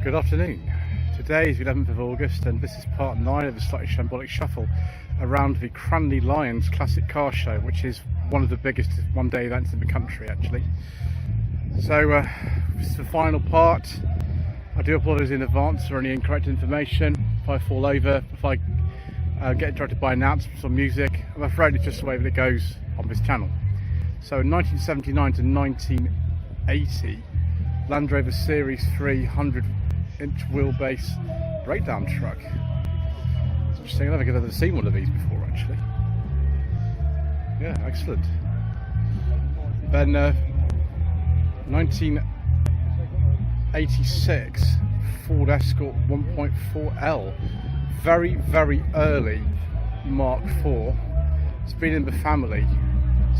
Good afternoon. Today is the 11th of August and this is part 9 of the Slightly Shambolic Shuffle around the Cranleigh Lions Classic Car Show, which is one of the biggest one-day events in the country actually. So this is the final part. I do apologise in advance for any incorrect information. If I fall over, if I get interrupted by announcements or music, I'm afraid it's just the way that it goes on this channel. So in 1979 to 1980, Land Rover Series 3 100-inch wheelbase breakdown truck. It's interesting, I don't think I've ever seen one of these before actually. Yeah, excellent. Then 1986 Ford Escort 1.4L, very early Mark IV. It's been in the family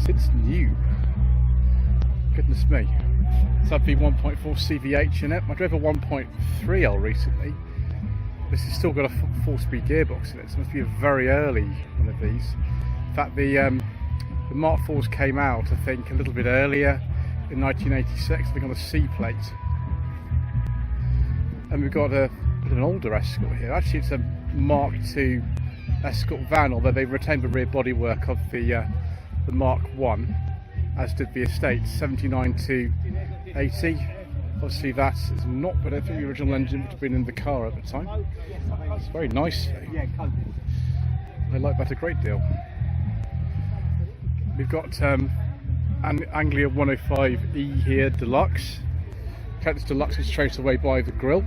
since new. Goodness me. It's had the 1.4 CVH in it. I drove a 1.3L recently. This has still got a 4-speed gearbox in it, so it must be a very early one of these. In fact, the Mark IVs came out, I think, a little bit earlier in 1986, I think on a C plate. And we've got a bit of an older Escort here. Actually, it's a Mark II Escort van, although they've retained the rear bodywork of the Mark I, as did the estate, 79 to 80. Obviously that is not, but I think the original engine would have been in the car at the time. It's very nice. I like that a great deal. We've got an Anglia 105E here, Deluxe. This Deluxe is straight away by the grille.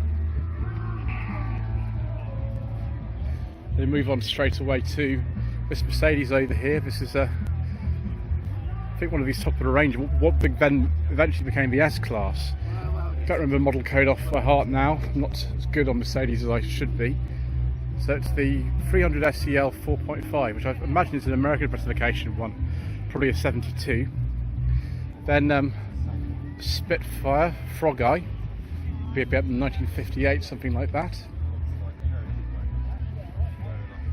Then move on straight away to this Mercedes over here. This is I think one of these top of the range. What then eventually became the S-Class. Don't remember the model code off by heart now. I'm not as good on Mercedes as I should be. So it's the 300 SEL 4.5, which I imagine is an American specification one, probably a 72. Then Spitfire, Frog Eye, be about 1958, something like that.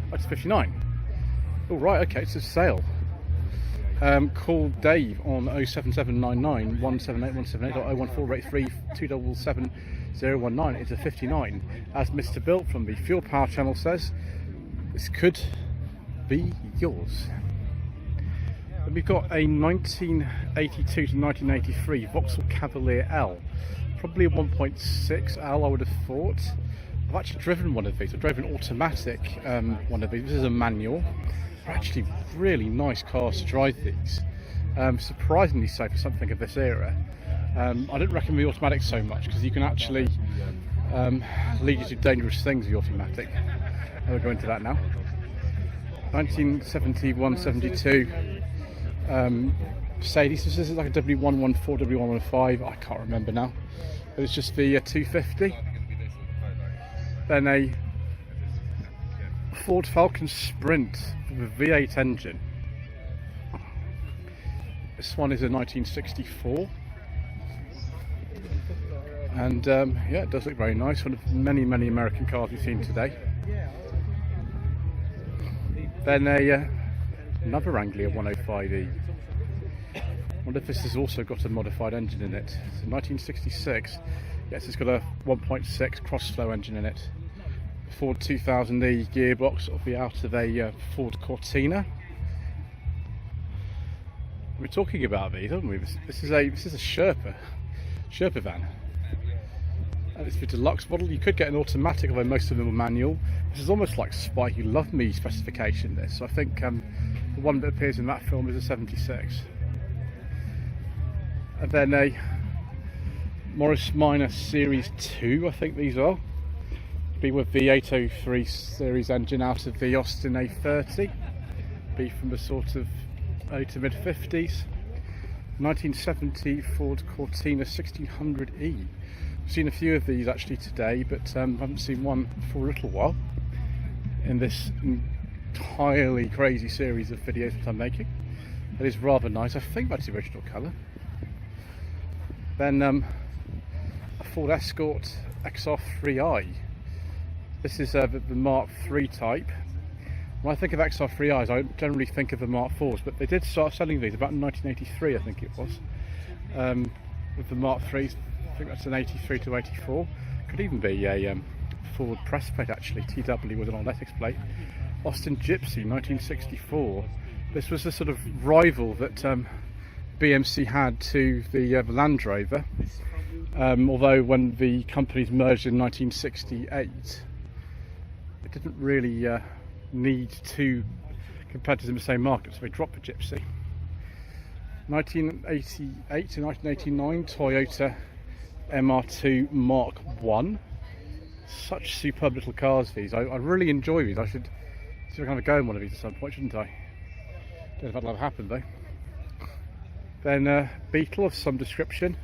That's 59. Oh right, okay, it's a sale. Call Dave on 07799 178 178 or 01483 277 019. It's a 59. As Mr. Bill from the Fuel Power channel says, this could be yours. And we've got a 1982 to 1983 Vauxhall Cavalier L, probably a 1.6 L I would have thought. I've actually driven one of these. I've driven an automatic one of these. This is a manual. They're actually really nice cars to drive these. Surprisingly so for something of this era. I didn't recommend the automatic so much because you can actually lead you to dangerous things with the automatic. I'll go into that now. 1971-72 Mercedes. This is like a W114, W115. I can't remember now. But it's just the 250. Then a Ford Falcon Sprint with a V8 engine. This one is a 1964. And yeah, it does look very nice. One of many American cars we've seen today. Then another Anglia 105E. I wonder if this has also got a modified engine in it. It's a 1966. Yes, it's got a 1.6 cross-flow engine in it. Ford 2000E gearbox will be out of a Ford Cortina. We're talking about these, aren't we? This is a Sherpa van. And it's the deluxe model. You could get an automatic, although most of them are manual. This is almost like Spy Who Loved Me specification. This, so I think the one that appears in that film is a 76. And then a Morris Minor Series 2, I think these are. Be with the 803 series engine out of the Austin A30. Be from the sort of early to mid 50s. 1970 Ford Cortina 1600E. I've seen a few of these actually today, but haven't seen one for a little while in this entirely crazy series of videos that I'm making. It is rather nice. I think that's the original colour. Then a Ford Escort XR3i. This is the Mark III type. When I think of XR3is, I generally think of the Mark IVs, but they did start selling these about in 1983, I think it was, with the Mark IIIs. I think that's an 83 to 84. Could even be a Ford press plate actually, TW with an Athletics plate. Austin Gypsy, 1964. This was the sort of rival that BMC had to the Land Rover. Although when the companies merged in 1968, it didn't really need two competitors in the same market, so they dropped the Gypsy. 1988 to 1989 Toyota MR2 Mark 1. Such superb little cars these. I really enjoy these. I should see if I can have a go in one of these at some point, shouldn't I? Don't know if that'll ever happen though. Then Beetle of some description.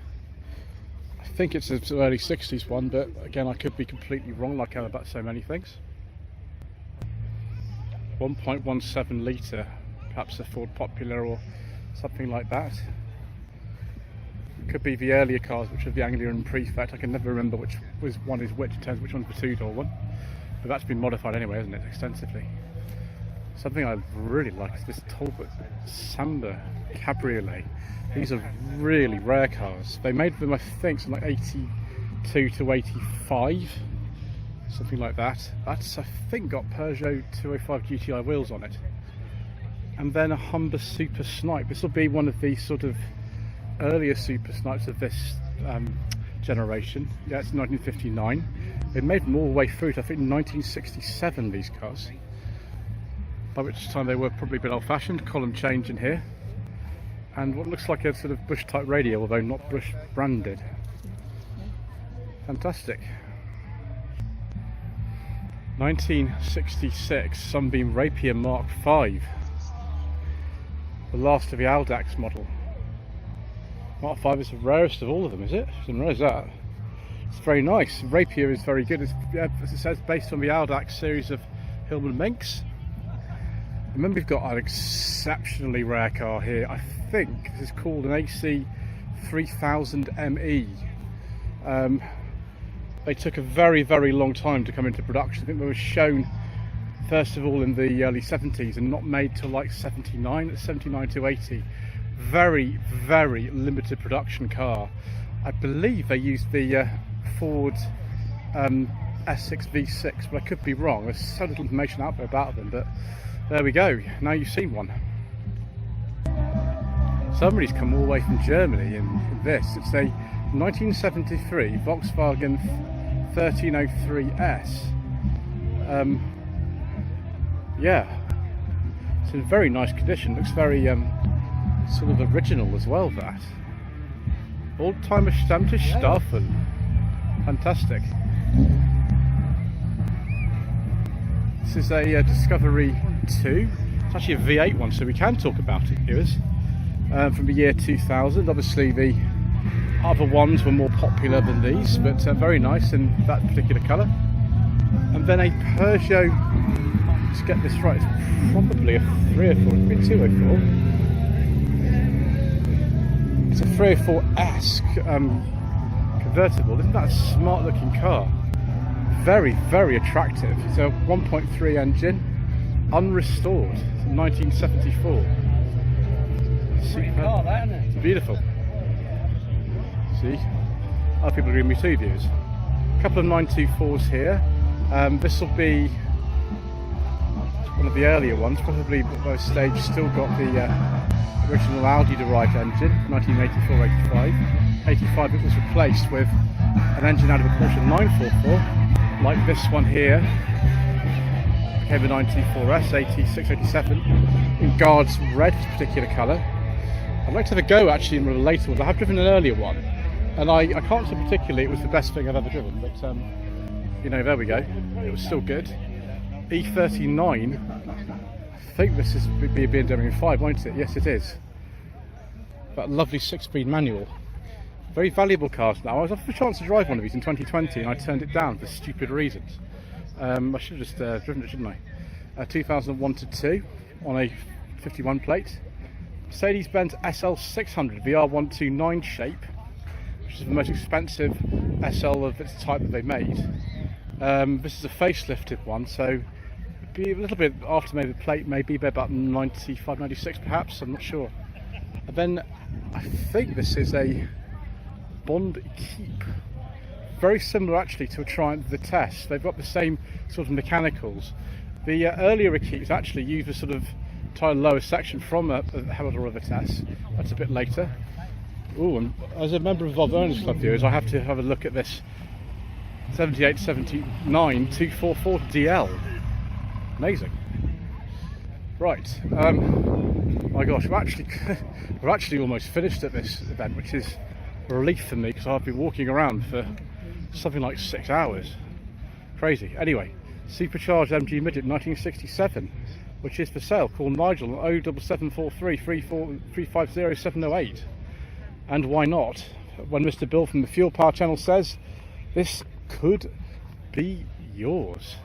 I think it's an early 60s one, but again I could be completely wrong like I am about so many things. 1.17 litre, perhaps a Ford Popular or something like that. Could be the earlier cars, which are the Anglia and Prefect. I can never remember which one is which in terms of which one's the two-door one. But that's been modified anyway, hasn't it, extensively. Something I really like is this Talbot Samba Cabriolet. These are really rare cars. They made them, I think, from like 82 to 85, something like that. That's, I think, got Peugeot 205 GTI wheels on it. And then a Humber Super Snipe. This will be one of the sort of earlier Super Snipes of this generation. Yeah, it's 1959. They made them all the way through to, I think, 1967, these cars. By which time they were probably a bit old-fashioned. Column change in here. And what looks like a sort of Bush type radio, although not Bush branded. Fantastic. 1966 Sunbeam Rapier Mark 5. The last of the Audax model. Mark 5 is the rarest of all of them, is it? I didn't realise that. It's very nice. Rapier is very good. It's, as it says, based on the Audax series of Hillman Minks. And then we've got an exceptionally rare car here. I think this is called an AC 3000 ME. They took a very, very long time to come into production. I think they were shown first of all in the early 70s and not made till like 79 to 80. Very, very limited production car. I believe they used the Ford S6 V6, but I could be wrong. There's so little information out there about them, but there we go. Now you've seen one. Somebody's come all the way from Germany in this. It's a 1973 Volkswagen 1303S. Yeah, it's in very nice condition. Looks very sort of original as well. That old-timer Stammtisch Staffel. Fantastic. This is a Discovery 2. It's actually a V8 one, so we can talk about it, viewers. From the year 2000. Obviously the other ones were more popular than these, but very nice in that particular colour. And then a Peugeot, let's get this right, it's probably a 304, it could be a 204. It's a 304-esque convertible. Isn't that a smart looking car? Very, very attractive. It's a 1.3 engine, unrestored, 1974. Car, that, isn't it? It's beautiful. See, other people agree with me too, viewers. A couple of 924s here. This will be one of the earlier ones, probably at those stages still got the original Audi derived engine, 1984-85. 85 it was replaced with an engine out of a Porsche 944, like this one here. Became a 924S, 86, 87, in Guards red, particular colour. I'd like to have a go actually in one of the later ones. I have driven an earlier one, and I can't say particularly it was the best thing I've ever driven, but you know, there we go. It was still good. E39, I think this is be a BMW 5, won't it? Yes, it is. That lovely 6-speed manual. Very valuable cars now. I was offered a chance to drive one of these in 2020 and I turned it down for stupid reasons. I should have just driven it, shouldn't I? 2001 to 2 on a 51 plate. Mercedes-Benz SL600 VR129 shape, which is the most expensive SL of its type that they've made. This is a facelifted one, so it'd be a little bit after maybe the plate, maybe about 95, 96 perhaps, I'm not sure. And then I think this is a Bond Keep very similar actually to a Triumph Vitesse. They've got the same sort of mechanicals. The earlier Equipes actually used a sort of entirely lower section from a Hamilton or a Vitesse. That's a bit later. Ooh, and as a member of Volvo Owners Club viewers, I have to have a look at this 78-79 244 DL. Amazing. Right. My gosh, we're actually almost finished at this event, which is a relief for me because I've been walking around for something like 6 hours. Crazy. Anyway, supercharged MG Midget 1967, which is for sale. Call Nigel on 07743 350 708. And why not? When Mr. Bill from the Fuel Power channel says this could be yours.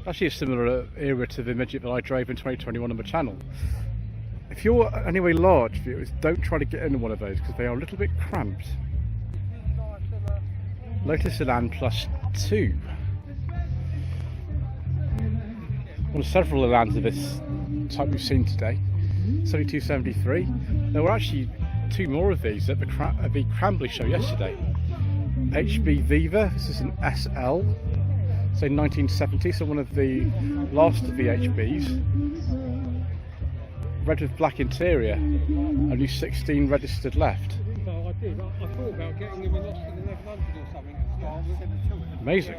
Actually a similar era to the midget that I drove in 2021 on my channel. If you're anyway large viewers, don't try to get into one of those because they are a little bit cramped. Lotus Elan Plus 2. One of several Elans of this type we've seen today. 7273. There were actually 2 more of these at the Cranleigh show yesterday. HB Viva, this is an SL, say 1970, so one of the last of the HBs. Red with black interior, only 16 registered left. No, I did. I thought about getting them in Austin 1100 or something. Amazing.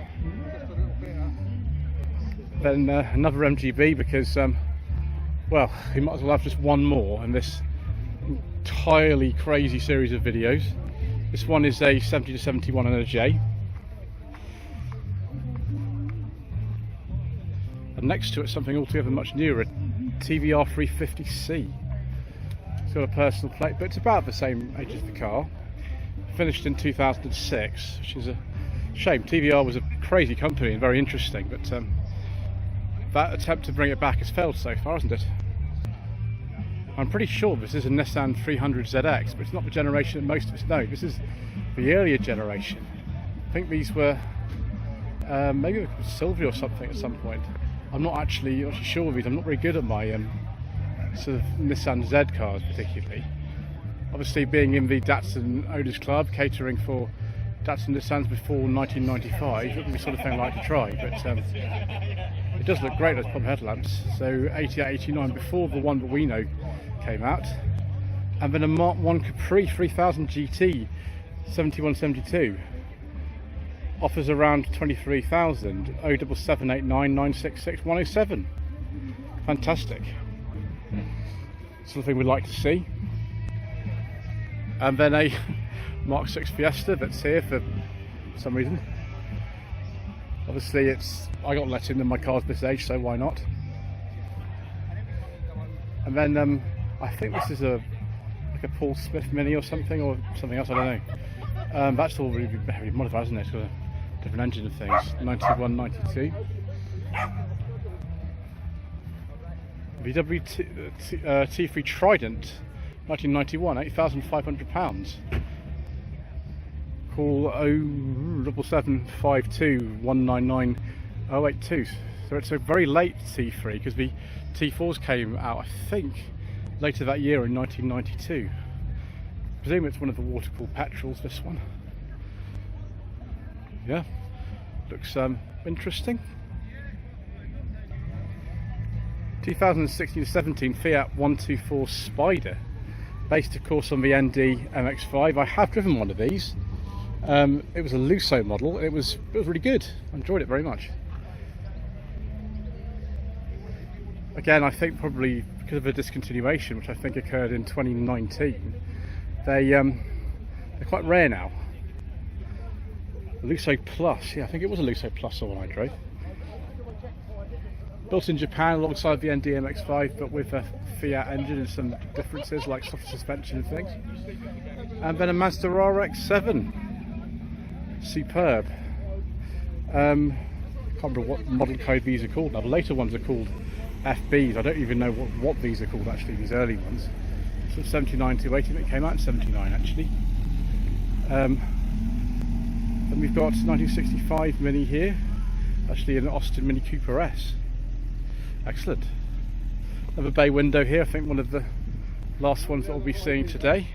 Then another MGB because, well, we might as well have just one more in this entirely crazy series of videos. This one is a 70-71 and a J. And next to it something altogether much newer, a TVR 350C. It's got a personal plate, but it's about the same age as the car. Finished in 2006, which is a shame. TVR was a crazy company and very interesting, but that attempt to bring it back has failed so far, hasn't it? I'm pretty sure this is a Nissan 300ZX, but it's not the generation that most of us know. This is the earlier generation. I think these were maybe Sylvia or something at some point. I'm not actually sure of these. I'm not very good at my sort of Nissan Z cars particularly. Obviously being in the Datsun Owners Club, catering for Datsun Nissans before 1995, it would be the sort of thing I like to try, but it does look great, those pop headlamps. So 88, 89 before the one that we know came out. And then a Mark 1 Capri 3000 GT 71, 72. Offers around 23,000. 07789 966 107. Fantastic. Something we'd like to see. And then a Mark 6 Fiesta that's here for some reason. Obviously I got let in my car's this age, so why not? And then I think this is like a Paul Smith Mini or something else, I don't know. That's all really heavily modified, isn't it? It's got a different engine and things. 91, 92. VW T3 Trident 1991, £8,500. Call 07752 199 082. So it's a very late T3 because the T4s came out, I think, later that year in 1992. I presume it's one of the water-cooled petrols, this one. Yeah, looks interesting. 2016-17 Fiat 124 Spider, based of course on the ND MX-5. I have driven one of these. It was a Lusso model. It was really good. I enjoyed it very much. Again, I think probably because of a discontinuation, which I think occurred in 2019, they're quite rare now. Lusso Plus, yeah, I think it was a Lusso Plus the one I drove. Built in Japan alongside the ND MX-5, but with a Fiat engine and some differences like soft suspension and things. And then a Mazda RX-7. Superb. Can't remember what model code these are called now. The later ones are called FBs. I don't even know what these are called actually, these early ones. So 79 to 80, it came out in 79 actually. Then we've got 1965 Mini here, actually an Austin Mini Cooper S. Excellent. Another bay window here, I think one of the last ones that we'll be seeing today.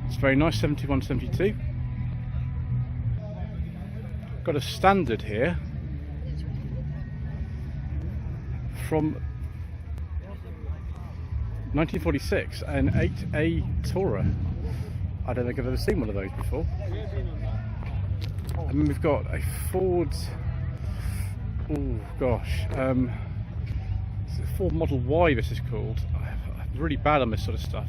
It's very nice, 71, 72. Got a standard here from 1946, an 8A Tourer. I don't think I've ever seen one of those before. And then we've got a Ford, oh gosh, it's a Ford Model Y this is called. I'm really bad on this sort of stuff.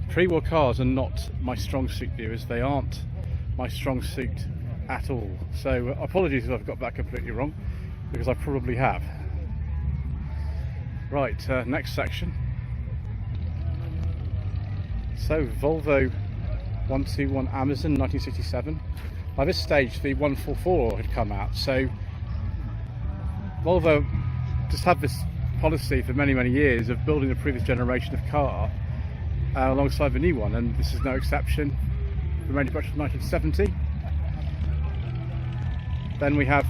Pre-war cars are not my strong suit, viewers. They aren't my strong suit at all. So apologies if I've got that completely wrong, because I probably have. Right, next section. So Volvo 121 Amazon 1967. By this stage the 144 had come out, so Volvo just had this policy for many years of building the previous generation of car alongside the new one, and this is no exception. The manufactured in 1970. Then we have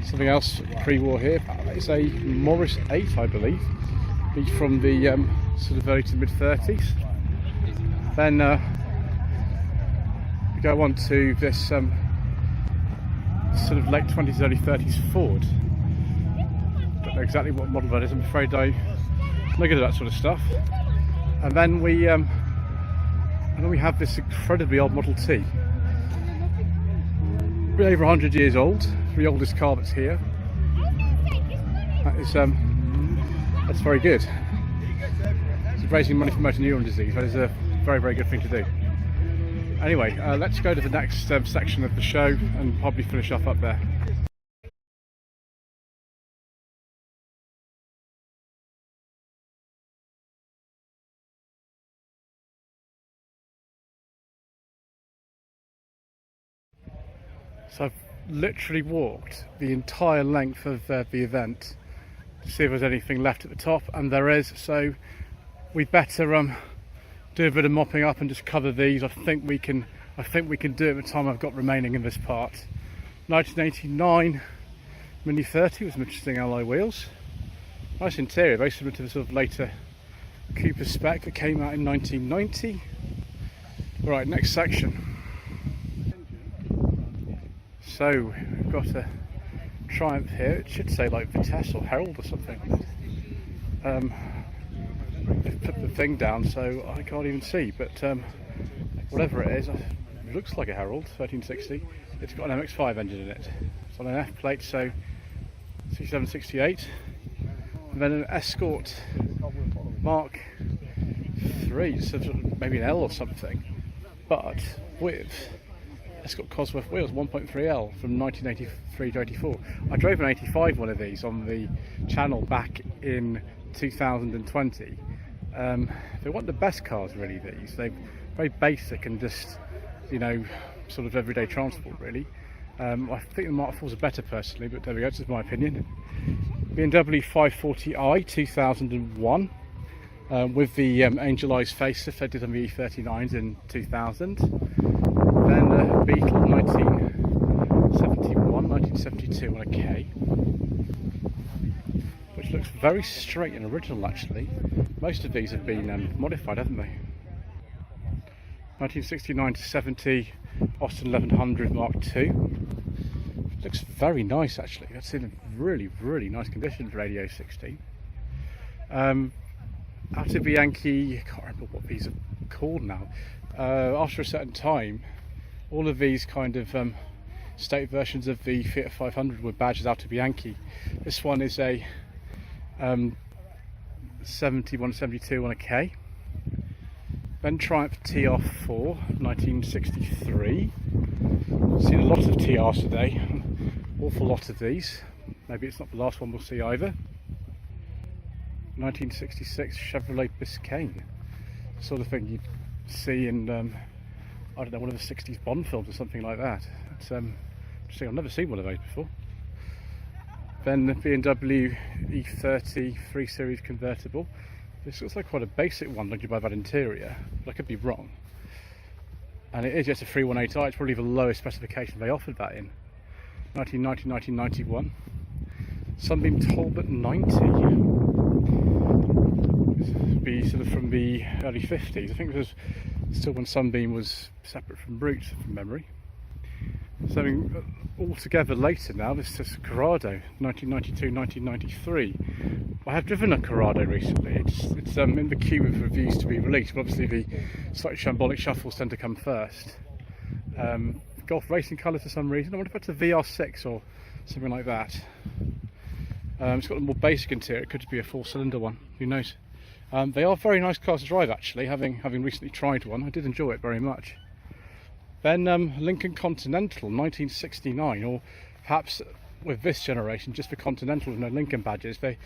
something else pre-war here. It's a Morris 8, I believe, from the sort of early to mid 30s. Then we go on to this sort of late 20s, early 30s Ford. Don't know exactly what model that is. I'm afraid I'm not good at that sort of stuff. And then we have this incredibly old Model T. Over 100 years old, the oldest car that's here. That is that's very good. It's raising money for motor neuron disease. That is a very good thing to do. Anyway, let's go to the next section of the show and probably finish off up there. So I've literally walked the entire length of the event to see if there's anything left at the top, and there is. So we better do a bit of mopping up and just cover these. I think we can do it with the time I've got remaining in this part. 1989 Mini 30 with some interesting alloy wheels. Nice interior, very similar to the sort of later Cooper spec that came out in 1990. Right, next section. So we've got a Triumph here. It should say like Vitesse or Herald or something. Put the thing down so I can't even see, but whatever it is, it looks like a Herald 1360. It's got an MX-5 engine in it. It's on an F plate, so 6768, and then an Escort Mark 3, so maybe an L or something, but with Escort Cosworth wheels, 1.3L from 1983 to 84. I drove an 85 one of these on the channel back in 2020. They weren't the best cars really, these. They're very basic and just, you know, sort of everyday transport really. I think the Mark IVs are better personally, but there we go, this is my opinion. BMW 540i 2001 with the Angel Eyes facelift they did on the E39s in 2000. Then Beetle 1971, 1972 on a K, which looks very straight and original actually. Most of these have been modified, haven't they? 1969 to 70 Austin 1100 Mark II. Looks very nice actually. That's in really nice condition for Radio 16. Out of Bianchi, I can't remember what these are called now. After a certain time, all of these kind of state versions of the Fiat 500 were badges out of Bianchi. This one is a 71, 72 on a K. Then Triumph TR4, 1963. Seen a lot of TRs today, awful lot of these. Maybe it's not the last one we'll see either. 1966 Chevrolet Biscayne, the sort of thing you'd see in I don't know, one of the 60s Bond films or something like that. It's interesting, I've never seen one of those before. Then the BMW E30 3 Series convertible. This looks like quite a basic one, judging by that interior, but I could be wrong. And it is just a 318i, it's probably the lowest specification they offered that in. 1990, 1991. Sunbeam Talbot 90. This would be sort of from the early 50s. I think this was Still when Sunbeam was separate from Brute from memory. Something altogether later now, this is Corrado, 1992-1993. I have driven a Corrado recently. It's in the queue of reviews to be released, but obviously the Slightly Shambolic Shuffles tend to come first. Golf racing colour for some reason. I wonder if it's a VR6 or something like that. It's got a more basic interior. It could be a 4-cylinder one, who knows. They are very nice cars to drive actually, having recently tried one. I did enjoy it very much. Then Lincoln Continental 1969, or perhaps with this generation just for Continental with no Lincoln badges. They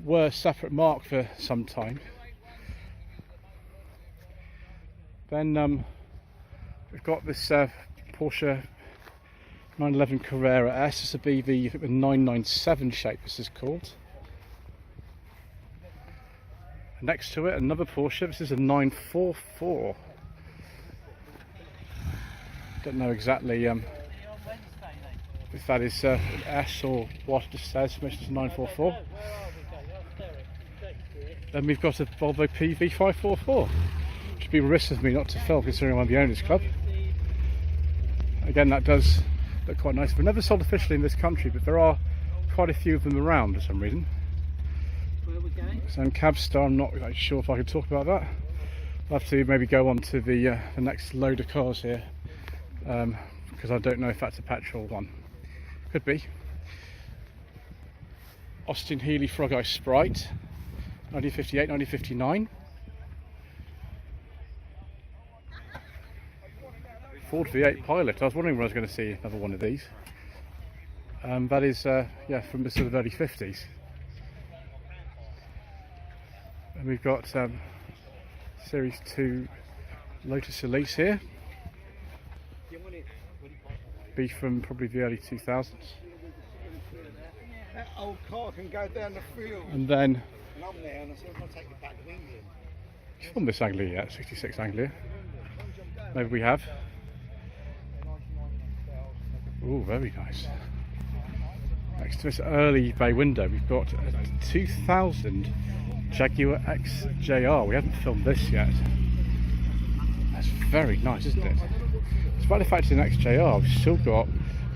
were separate marque for some time. Then we've got this Porsche 911 Carrera S. It's a BV, I think the 997 shape this is called. Next to it another Porsche, this is a 944. Don't know exactly if that is an S or what it says, it's 944. Then we've got a Volvo PV544. Which would be remiss of me not to film considering I'm the owners club. Again, that does look quite nice. They're never sold officially in this country, but there are quite a few of them around for some reason. So Cabstar, I'm not really sure if I can talk about that. I'll have to maybe go on to the next load of cars here. Because I don't know if that's a petrol one. Could be. Austin Healey Frog Eye Sprite, 1958, 1959. Ford V8 Pilot. I was wondering when I was going to see another one of these. That is, yeah, from the sort of early 50s. And we've got Series 2 Lotus Elise here. Be from probably the early 2000s. That old car can go down the field. And then, And I'm there and I said, I'll take it back to England. from this Anglia yet, 66 Anglia. Maybe we have. Oh, very nice. Next to this early bay window, we've got a 2000 Jaguar XJR. We haven't filmed this yet. That's very nice, isn't it? Despite the fact it's an XJR, we've still got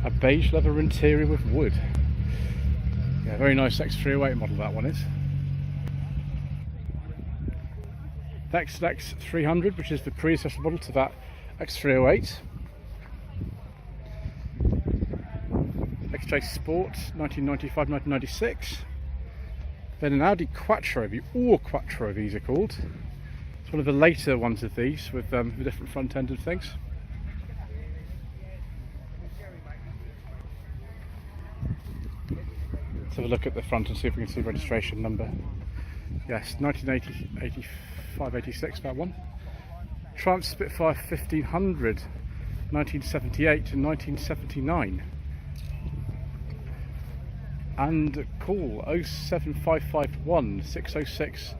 a beige leather interior with wood. Yeah, very nice X308 model that one is. Next X300, which is the predecessor model to that X308. XJ Sport, 1995-1996. Then an Audi Quattro, the All Quattro these are called. It's one of the later ones of these with the different front end and things. Let's have a look at the front and see if we can see registration number. Yes, 1980, 85, 86, that one. Triumph Spitfire 1500, 1978 to 1979. And call 07551 606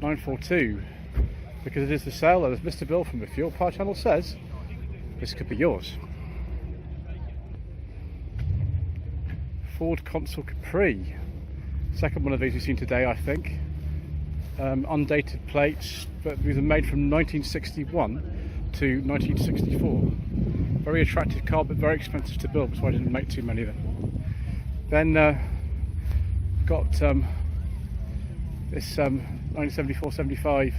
942 because it is the sale, as Mr. Bill from the Fuel Power Channel says, this could be yours. Ford Consul Capri, second one of these we've seen today I think. Undated plates, but these are made from 1961 to 1964. Very attractive car but very expensive to build, so I didn't make too many of them. Then got this 1974-75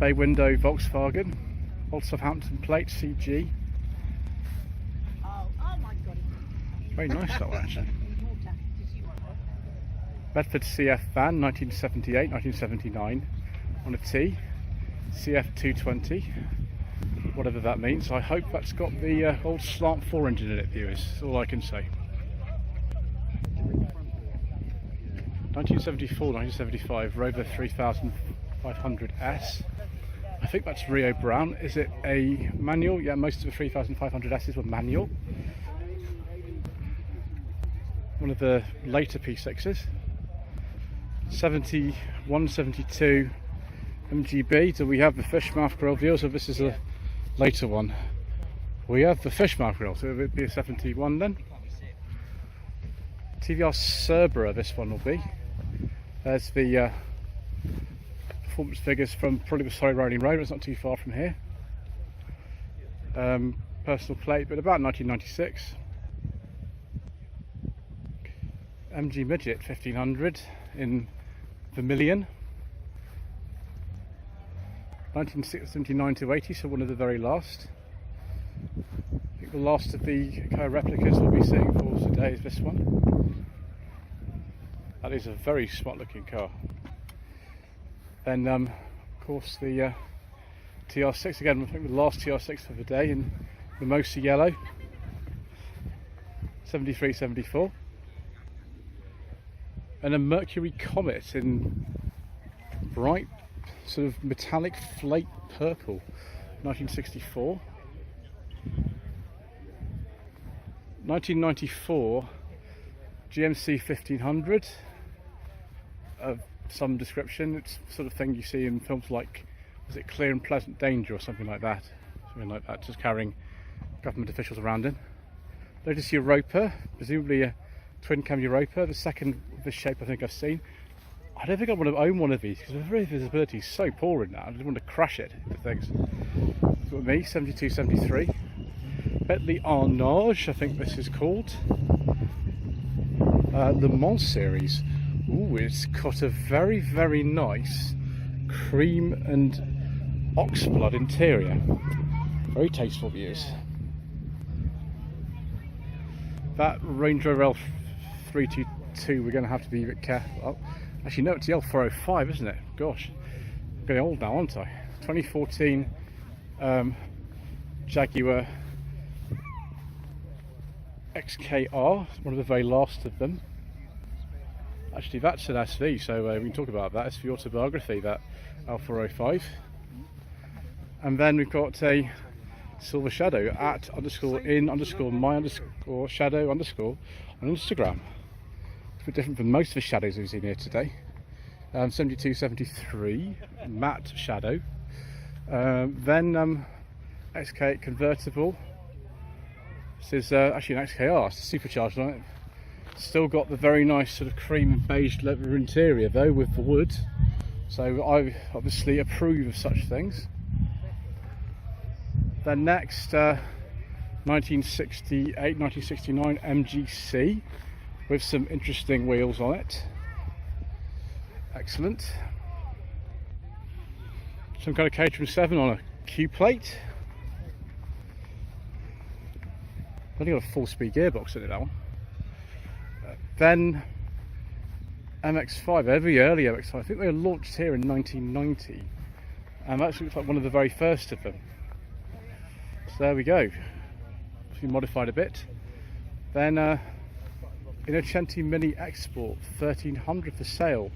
bay window Volkswagen, old Southampton plate CG. Oh my God. Very nice that one actually. Bedford CF van 1978-1979 on a T. CF 220, whatever that means. I hope that's got the old slant 4 engine in it, viewers. That's all I can say. 1974-1975 Rover 3500S. I think that's Rio Brown. Is it a manual? Yeah, most of the 3500S's were manual. One of the later P6s. 71-72 MGB. Do we have the fish mouth grille view? So this is a later one. We have the fish mouth grille, so it would be a 71 then. TVR Cerberus, this one will be. There's the performance figures from probably the Surrey Rolling Road. It's not too far from here. Personal plate, but about 1996. MG Midget 1500 in vermilion. 1979 to 80, so one of the very last. I think the last of the kind of replicas we'll be seeing for today is this one. That is a very smart looking car. Then of course the TR6 again, I think the last TR6 for the day in Mimosa yellow. 73, 74. And a Mercury Comet in bright sort of metallic flake purple, 1964. 1994 GMC 1500 of some description. It's the sort of thing you see in films like, was it Clear and Pleasant Danger or something like that? Something like that, just carrying government officials around in. Notice Europa, presumably a twin cam Europa, the second of this shape I think I've seen. I don't think I want to own one of these because the visibility is so poor in that. I just want to crash it into things. That's what me, 72, 73. Bentley Arnage, I think this is called. The Mans series. Ooh, it's got a very, very nice cream and oxblood interior. Very tasteful views. That Range Rover L322, we're going to have to be a bit careful. Oh, actually, no, it's the L405, isn't it? Gosh, I'm getting old now, aren't I? 2014 Jaguar XKR, one of the very last of them. Actually, that's an SV, so we can talk about that. SV autobiography, that L405. And then we've got a Silver Shadow at _in_my_shadow_ on Instagram. It's a bit different from most of the shadows we've seen here today. 72, 73 matte shadow. Then XK8 convertible. This is actually an XKR, it's supercharged on it. Still got the very nice sort of cream and beige leather interior though with the wood. So I obviously approve of such things. Then next, 1968, 1969 MGC with some interesting wheels on it. Excellent. Some kind of catering 7 on a Q plate. Only got a 4-speed gearbox in it, that one. Then MX5, every early MX5. I think they were launched here in 1990, and that looks like one of the very first of them. So there we go. It's been modified a bit. Then Innocenti Mini Export 1300 for sale.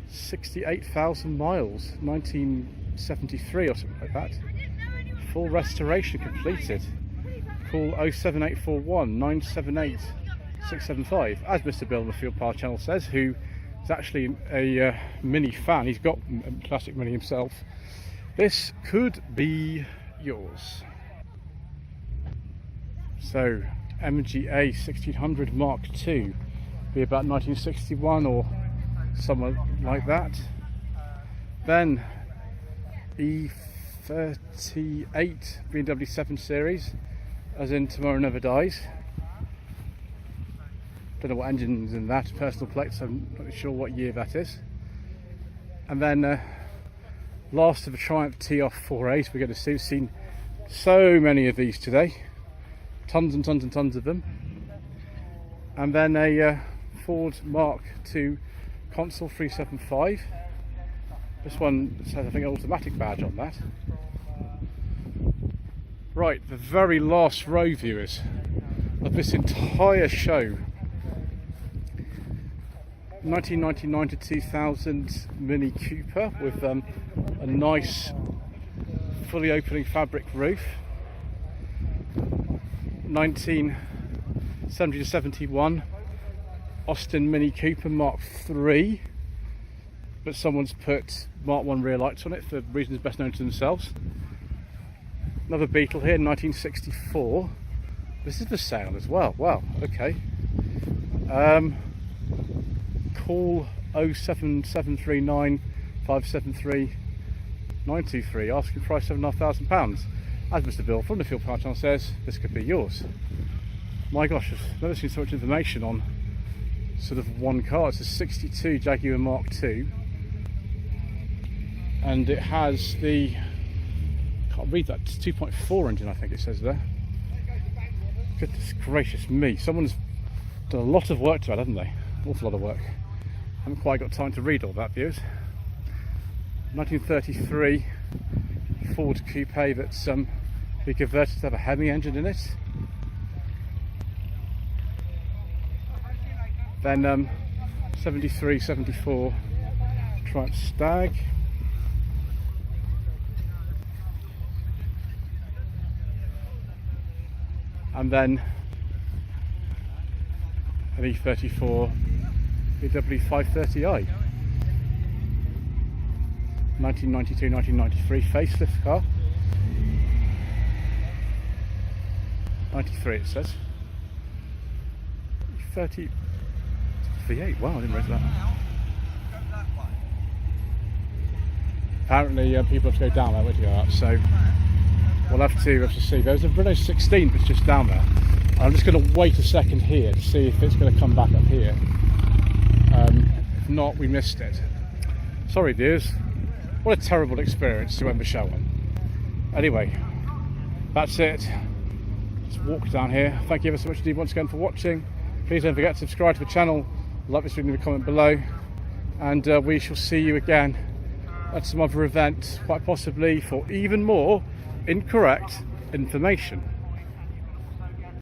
68,000 miles, 1973 or something like that. Full restoration completed. Call 07841 978 675, as Mr. Bill on the Field Power channel says, who is actually a Mini fan. He's got a classic Mini himself. This could be yours. So MGA 1600 Mark II, be about 1961 or somewhere like that. Then E38 BMW 7 Series, as in Tomorrow Never Dies. Don't know what engine's in that, personal plate, so I'm not sure what year that is. And then last of the Triumph TR4As we're going to see. We've seen so many of these today, tons and tons and tons of them. And then a Ford Mark II Consul 375. This one has, I think, an automatic badge on that. Right, the very last row, viewers, of this entire show. 1999 to 2000 Mini Cooper with a nice fully opening fabric roof. 1970 to 71 Austin Mini Cooper Mark III, but someone's put Mark I rear lights on it for reasons best known to themselves. Another Beetle here, 1964. This is for sale as well. Wow, okay. Call 07739 573,923, asking price £7,500. As Mr. Bill from the Field Power Channel says, this could be yours. My gosh, I've never seen so much information on sort of one car. It's a 62 Jaguar Mark II, and it has the, can't read that, it's 2.4 engine, I think it says there. Goodness gracious me, someone's done a lot of work to that, haven't they? An awful lot of work. Haven't quite got time to read all that, viewers. 1933 Ford Coupe that's been converted to have a Hemi engine in it. Then 73, 74 Triumph Stag. And then an E34 VW 530i. 1992-1993 facelift car. 93 it says. 30 V8, wow, I didn't realize that. Apparently people have to go down there to go up, so we'll have to see. There's a Renault 16 that's just down there. I'm just going to wait a second here to see if it's going to come back up here. If not, we missed it. Sorry viewers, what a terrible experience to end the show on. Anyway, that's it. Just walk down here. Thank you ever so much indeed once again for watching. Please don't forget to subscribe to the channel, like this video in the comment below, and we shall see you again at some other event, quite possibly for even more incorrect information.